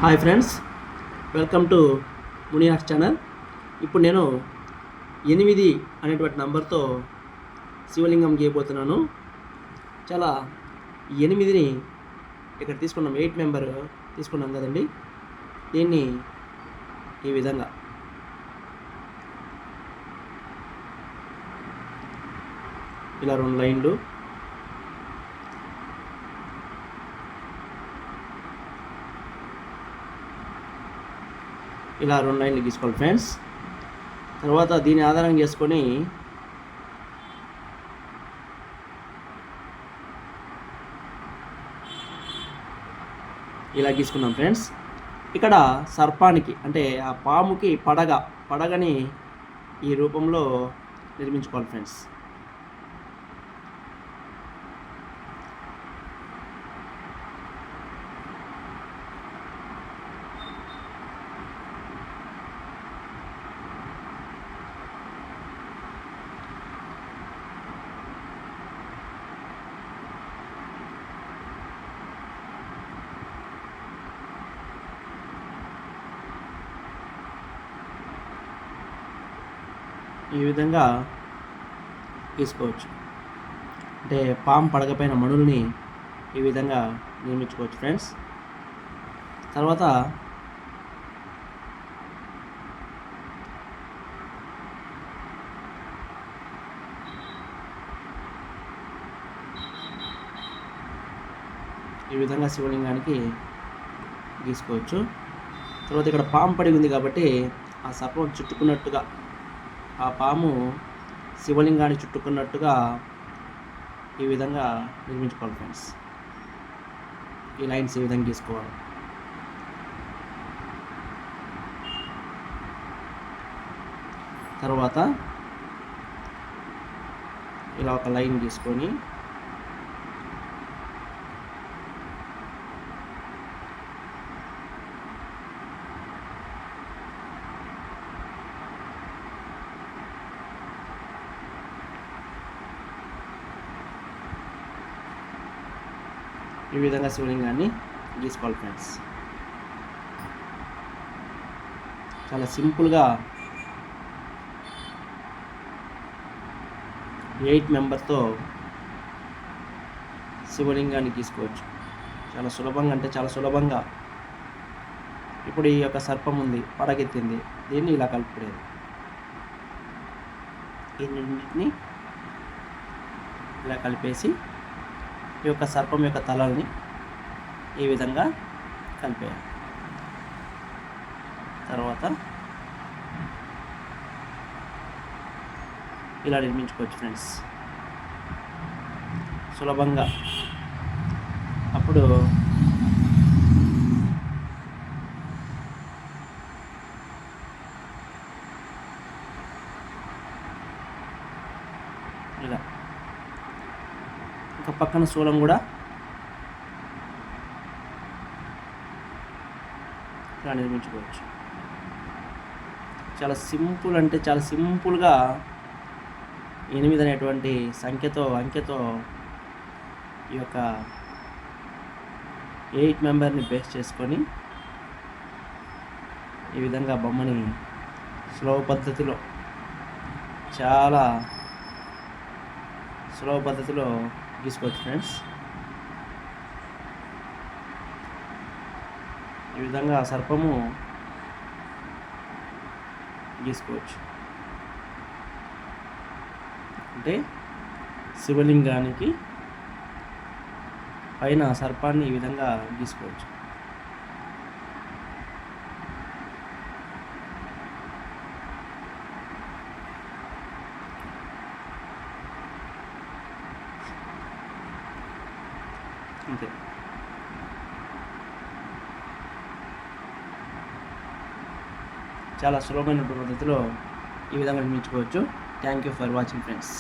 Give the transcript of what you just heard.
Hi friends, welcome to Muni arts channel. ఇప్పుడు నేను 8 అనేటువంటి నంబర్తో శివలింగం గీయబోతున్నాను. చాలా 8ని ఇక్కడ తీసుకున్నాం, 8 నెంబర్ తీసుకున్నాం కదండి. దీన్ని ఈ విధంగా ఇలా 2 లైన్లు, ఇలా 2 లైన్లు గీసుకోవాలి ఫ్రెండ్స్. తర్వాత దీన్ని ఆధారం చేసుకొని ఇలా గీసుకున్నాం ఫ్రెండ్స్. ఇక్కడ సర్పానికి అంటే ఆ పాముకి పడగని ఈ రూపంలో నిర్మించుకోవాలి ఫ్రెండ్స్. ఈ విధంగా గీసుకోవచ్చు. అంటే పాము పడగపైన మణుల్ని ఈ విధంగా నిర్మించుకోవచ్చు ఫ్రెండ్స్. తర్వాత ఈ విధంగా శివలింగానికి గీసుకోవచ్చు. తర్వాత ఇక్కడ పాము పడి ఉంది కాబట్టి ఆ సర్పం చుట్టుకున్నట్టుగా, ఆ పాము శివలింగాన్ని చుట్టుకున్నట్టుగా ఈ విధంగా నిర్మించుకోవాలి ఫ్రెండ్స్. ఈ లైన్స్ ఈ విధంగా గీసుకోవాలి. తర్వాత ఇలా ఒక లైన్ గీసుకొని ఈ విధంగా శివలింగాన్ని గీసుకోవాలి ఫ్రెండ్స్. చాలా సింపుల్గా 8 నెంబర్తో శివలింగాన్ని గీసుకోవచ్చు. చాలా సులభంగా, అంటే చాలా సులభంగా. ఇప్పుడు ఈ యొక్క సర్పం ఉంది, పడగెత్తింది, దీన్ని ఇలా కలుపుకునేది. ఈ రెండింటిని ఇలా కలిపేసి ఈ యొక్క సర్పం యొక్క తలల్ని ఈ విధంగా కలిపేయాలి. తర్వాత ఇలా నిర్మించుకోవచ్చు ఫ్రెండ్స్ సులభంగా. అప్పుడు ఇలా ఒక పక్కన శూలం కూడా ఇలా నిర్మించుకోవచ్చు. చాలా సింపుల్, అంటే చాలా సింపుల్గా 8 అనేటువంటి అంకెతో ఈ యొక్క 8 మెంబర్ని బేస్ చేసుకొని ఈ విధంగా బొమ్మని చాలా స్లో పద్ధతిలో గీసుకోవచ్చు ఫ్రెండ్స్. ఈ విధంగా సర్పము గీసుకోవచ్చు. అంటే శివలింగానికి పైన సర్పాన్ని ఈ విధంగా గీసుకోవచ్చు. అంతే. చాలా సులభమైన పద్ధతిలో ఈ విధంగా నిర్మించుకోవచ్చు. Thank you for watching friends.